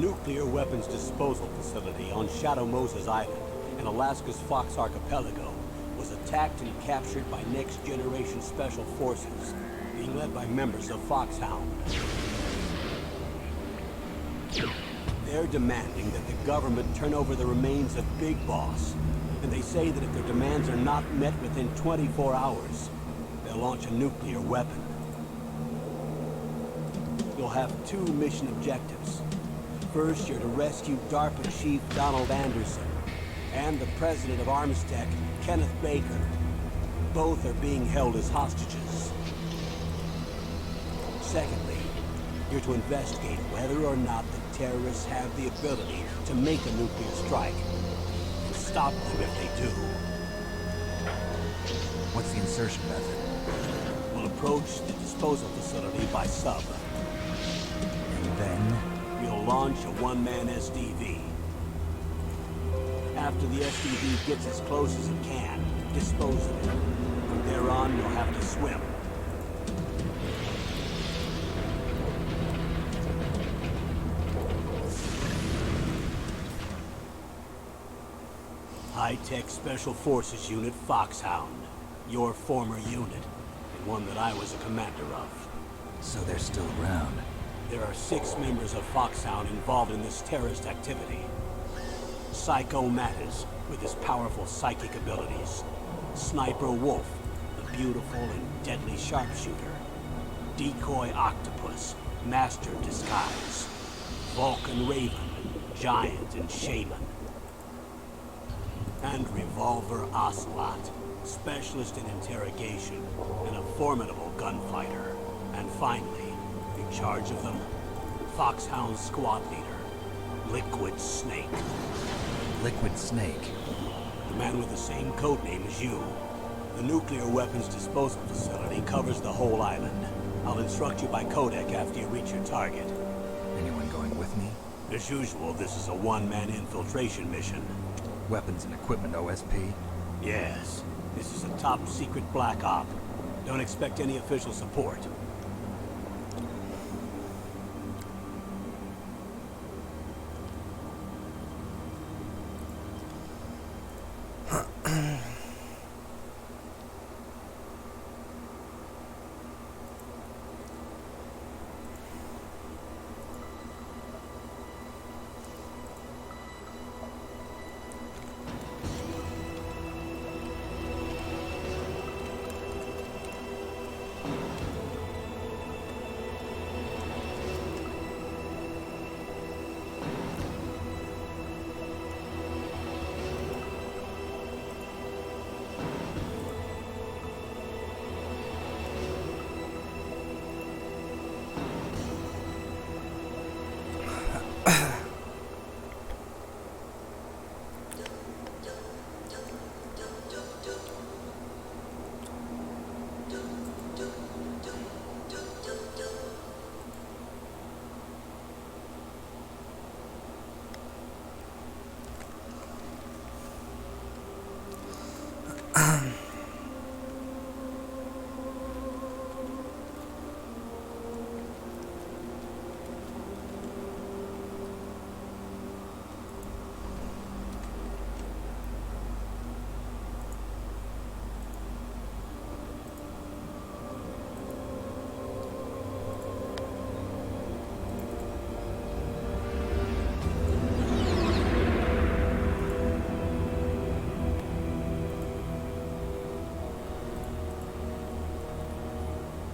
nuclear weapons disposal facility on Shadow Moses Island in Alaska's Fox Archipelago was attacked and captured by next-generation special forces, being led by members of Foxhound. They're demanding that the government turn over the remains of Big Boss, and they say that if their demands are not met within 24 hours, they'll launch a nuclear weapon. You'll have two mission objectives. First, you're to rescue DARPA Chief Donald Anderson and the President of Armstech, Kenneth Baker. Both are being held as hostages. Secondly, you're to investigate whether or not the terrorists have the ability to make a nuclear strike, and stop them if they do. What's the insertion method? We'll approach the disposal facility by sub. And then? You'll launch a one-man SDV. After the SDV gets as close as it can, dispose of it. From there on, you'll have to swim. High-Tech Special Forces Unit Foxhound. Your former unit, and one that I was a commander of. So they're still around. There are 6 members of Foxhound involved in this terrorist activity. Psycho Mattis, with his powerful psychic abilities. Sniper Wolf, the beautiful and deadly sharpshooter. Decoy Octopus, master disguise. Vulcan Raven, giant and shaman. And Revolver Ocelot, specialist in interrogation and a formidable gunfighter. And finally, in charge of them, Foxhound squad leader, Liquid Snake. Liquid Snake? The man with the same codename as you. The nuclear weapons disposal facility covers the whole island. I'll instruct you by codec after you reach your target. Anyone going with me? As usual, this is a one-man infiltration mission. Weapons and equipment OSP? Yes. This is a top-secret black op. Don't expect any official support.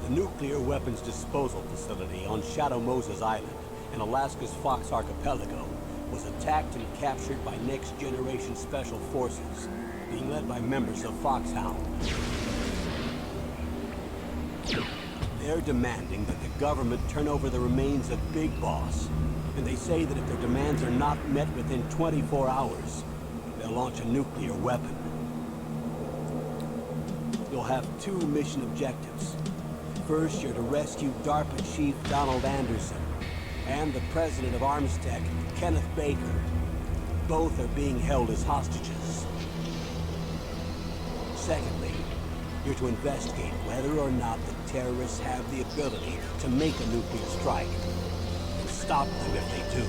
The nuclear weapons disposal facility on Shadow Moses Island in Alaska's Fox Archipelago was attacked and captured by next-generation special forces, being led by members of Foxhound. They're demanding that the government turn over the remains of Big Boss, and they say that if their demands are not met within 24 hours, they'll launch a nuclear weapon. You'll have 2 mission objectives. First, you're to rescue DARPA Chief Donald Anderson and the President of Armstech, Kenneth Baker. Both are being held as hostages. Secondly, you're to investigate whether or not the terrorists have the ability to make a nuclear strike, and stop them if they do.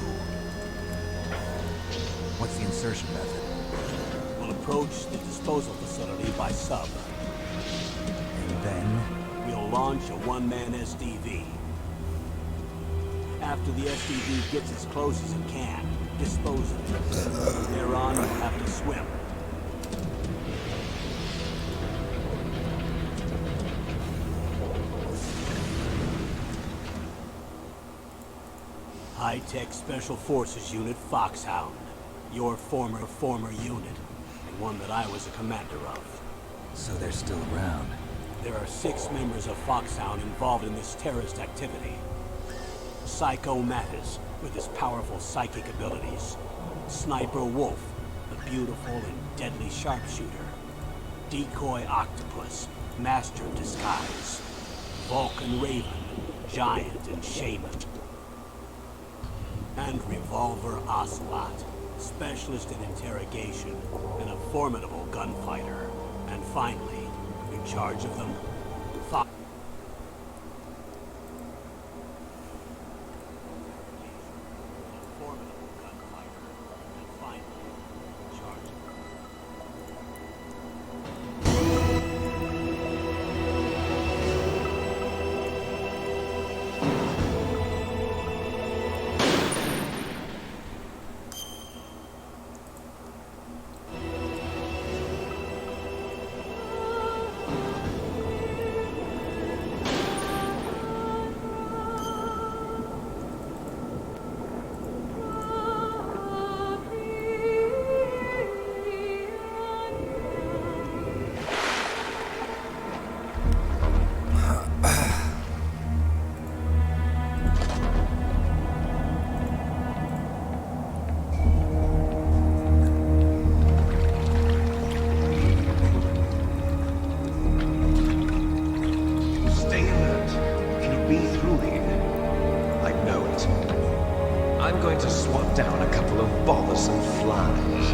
What's the insertion method? We'll approach the disposal facility by sub. And then... We'll launch a one-man SDV. After the SDV gets as close as it can, dispose of it. From there on, you'll have to swim. High-tech Special Forces Unit Foxhound. Your former unit, and one that I was a commander of. So they're still around. There are 6 members of Foxhound involved in this terrorist activity. Psycho Mattis, with his powerful psychic abilities. Sniper Wolf, the beautiful and deadly sharpshooter. Decoy Octopus, master of disguise. Vulcan Raven, giant and shaman. And Revolver Ocelot, specialist in interrogation and a formidable gunfighter. And finally, in charge of them, Fox. A formidable gunfighter. And finally, in charge of them. I'm going to swat down a couple of bothersome flies.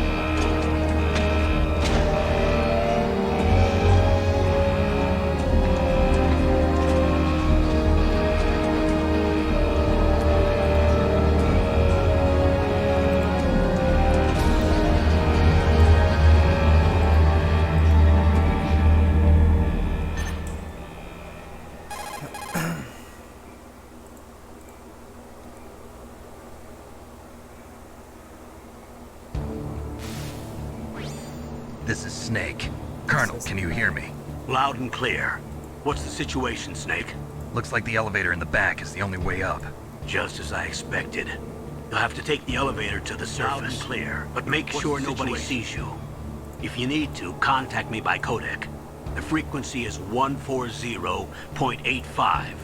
This is Snake. Colonel, can you hear me? Loud and clear. What's the situation, Snake? Looks like the elevator in the back is the only way up. Just as I expected. You'll have to take the elevator to the surface. Loud and clear, but make sure nobody sees you. If you need to, contact me by codec. The frequency is 140.85.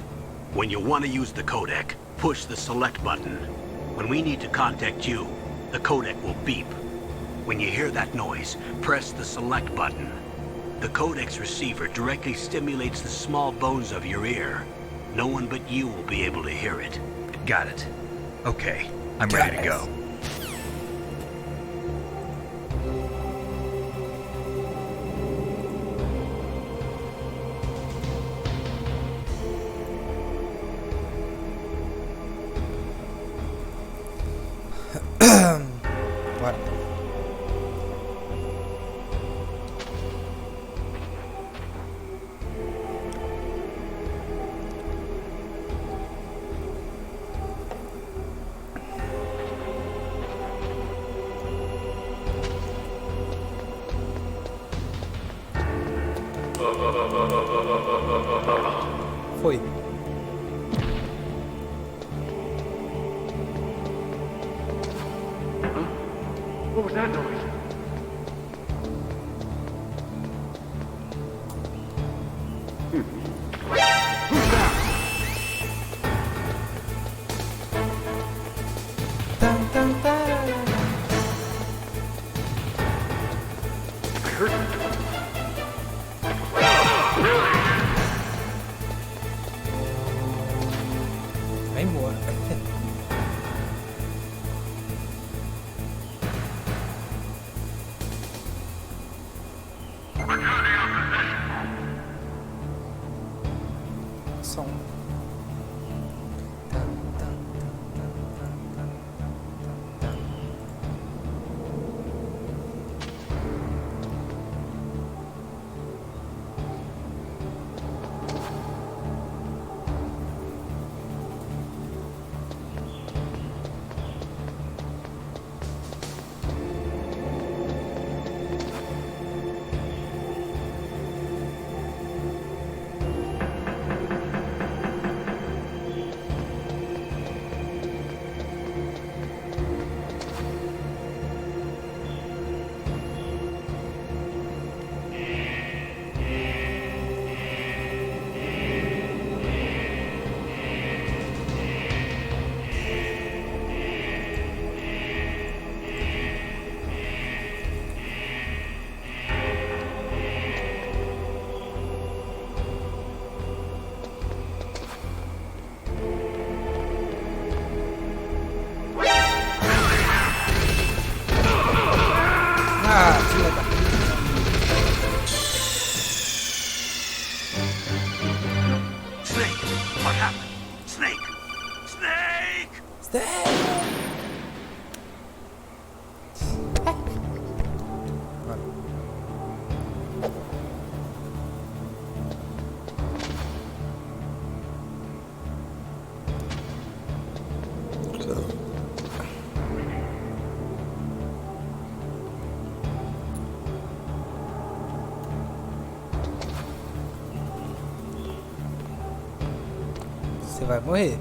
When you want to use the codec, push the select button. When we need to contact you, the codec will beep. When you hear that noise, press the select button. The codec's receiver directly stimulates the small bones of your ear. No one but you will be able to hear it. Got it. Okay, I'm ready to go. Guarda. Foi. What was that noise? Tan, tan, tarara. I heard it. Vai embora. Som. Tan, tan, tan, tan, tan, tan, tan, tan. Você vai morrer.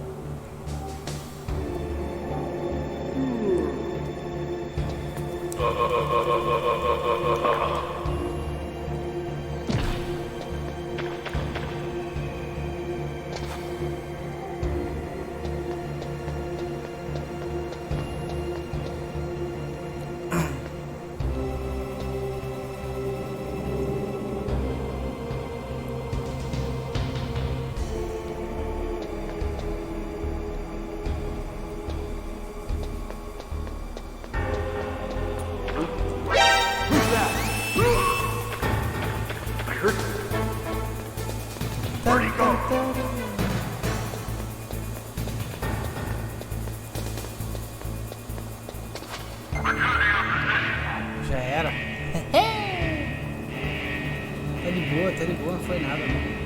I heard him. Where'd he go? Já era. Tá de boa, não foi nada, não.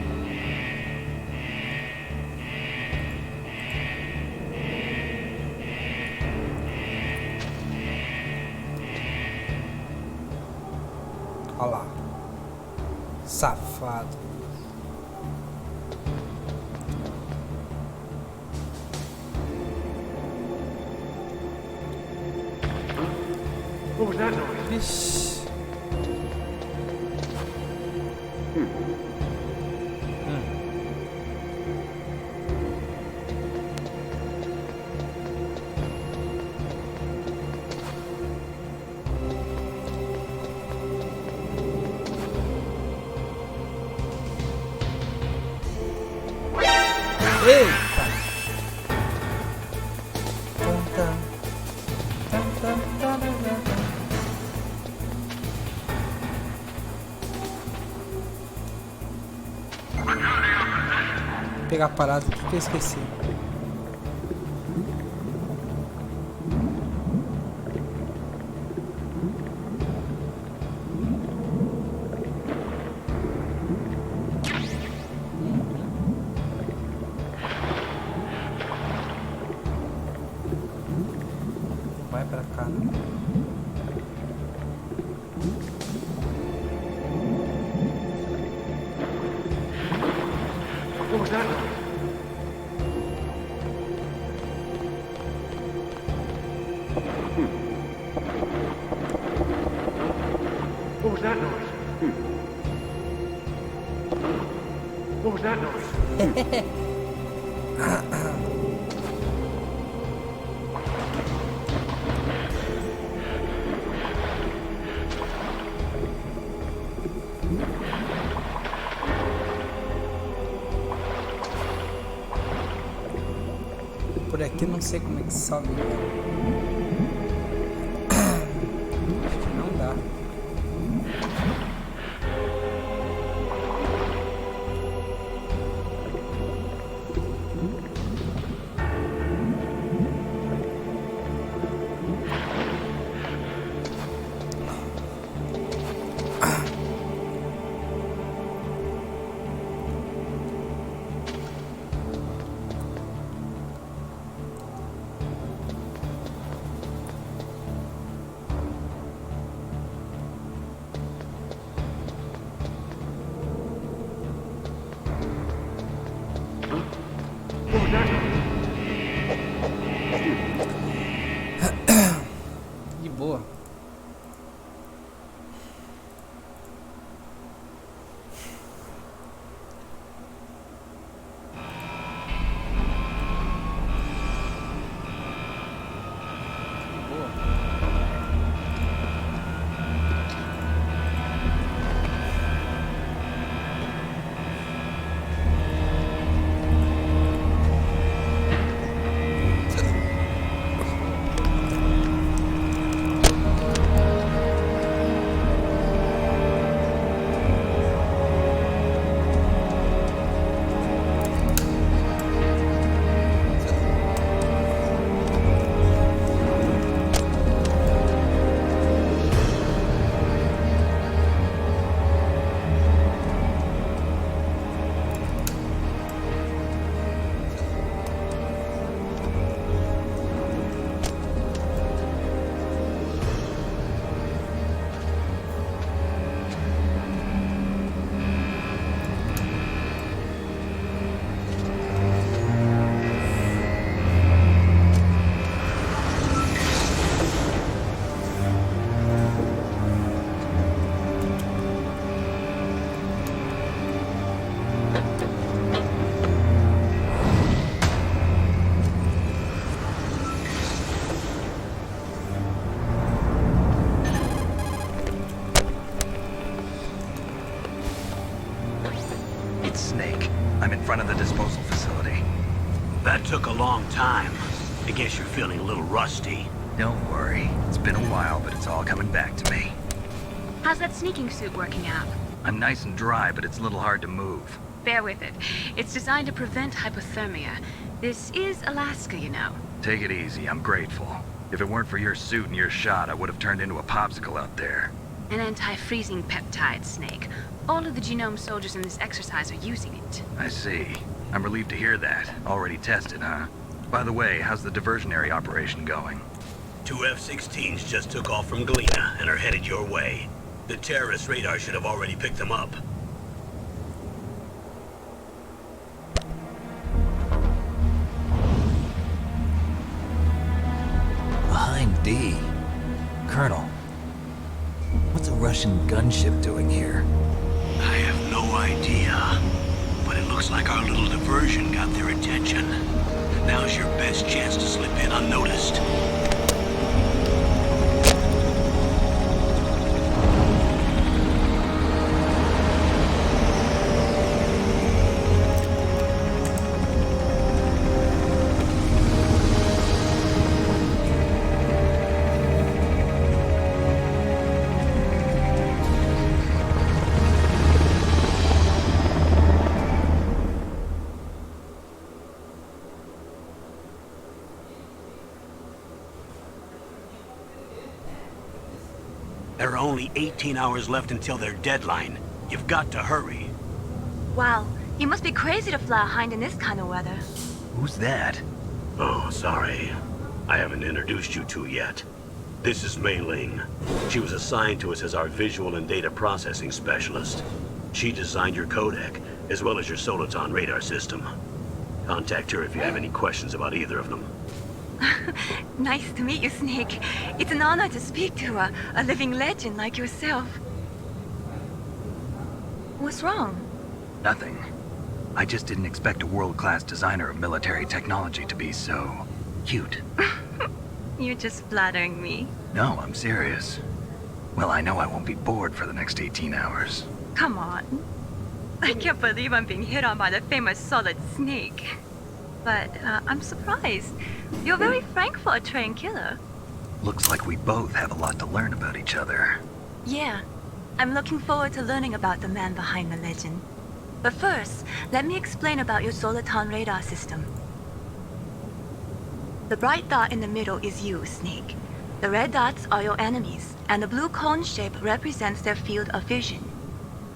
Olha lá. Safado. What was that noise? Vixe. Eita! Tum, tum. Tum, tum, tum, tum, tum. Vou pegar a parada aqui que eu esqueci. Não vai pra cá, não. What was that noise? What was that noise? What was that noise? Por aqui não sei como é que sobe. Acho que não dá. What was that noise? De boa. It's Snake. I'm in front of the disposal facility. That took a long time. I guess you're feeling a little rusty. Don't worry. It's been a while, but it's all coming back to me. How's that sneaking suit working out? I'm nice and dry, but it's a little hard to move. Bear with it. It's designed to prevent hypothermia. This is Alaska, you know. Take it easy. I'm grateful. If it weren't for your suit and your shot, I would have turned into a popsicle out there. An anti-freezing peptide, Snake. All of the genome soldiers in this exercise are using it. I see. I'm relieved to hear that. Already tested, huh? By the way, how's the diversionary operation going? 2 F-16s just took off from Galena and are headed your way. The terrorist radar should have already picked them up. Behind D. Colonel, what's a Russian gunship doing here? I have no idea, but it looks like our little diversion got their attention. Now's your best chance to slip in unnoticed. There are only 18 hours left until their deadline. You've got to hurry. Wow, you must be crazy to fly a hind in this kind of weather. Who's that? Oh, sorry. I haven't introduced you to yet. This is Mei Ling. She was assigned to us as our visual and data processing specialist. She designed your codec, as well as your Soliton radar system. Contact her if you have any questions about either of them. Nice to meet you, Snake. It's an honor to speak to a living legend like yourself. What's wrong? Nothing. I just didn't expect a world-class designer of military technology to be so cute. You're just flattering me. No, I'm serious. Well, I know I won't be bored for the next 18 hours. Come on. I can't believe I'm being hit on by the famous Solid Snake. But I'm surprised. You're very frank for a trained killer. Looks like we both have a lot to learn about each other. Yeah. I'm looking forward to learning about the man behind the legend. But first, let me explain about your Soliton radar system. The bright dot in the middle is you, Snake. The red dots are your enemies, and the blue cone shape represents their field of vision.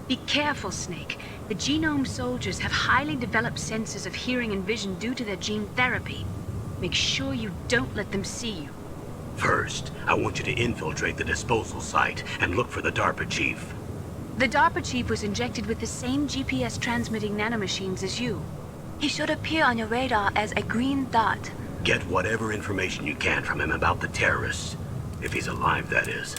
Be careful, Snake. The genome soldiers have highly developed senses of hearing and vision due to their gene therapy. Make sure you don't let them see you. First, I want you to infiltrate the disposal site and look for the DARPA chief. The DARPA chief was injected with the same GPS transmitting nanomachines as you. He should appear on your radar as a green dot. Get whatever information you can from him about the terrorists. If he's alive, that is.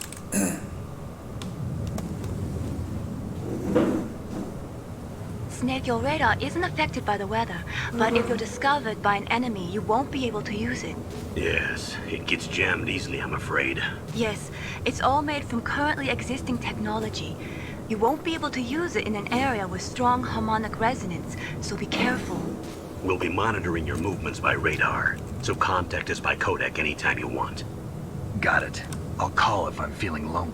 Snake, your radar isn't affected by the weather, but if you're discovered by an enemy, you won't be able to use it. Yes, it gets jammed easily, I'm afraid. Yes, it's all made from currently existing technology. You won't be able to use it in an area with strong harmonic resonance, so be careful. We'll be monitoring your movements by radar, so contact us by codec anytime you want. Got it. I'll call if I'm feeling lonely.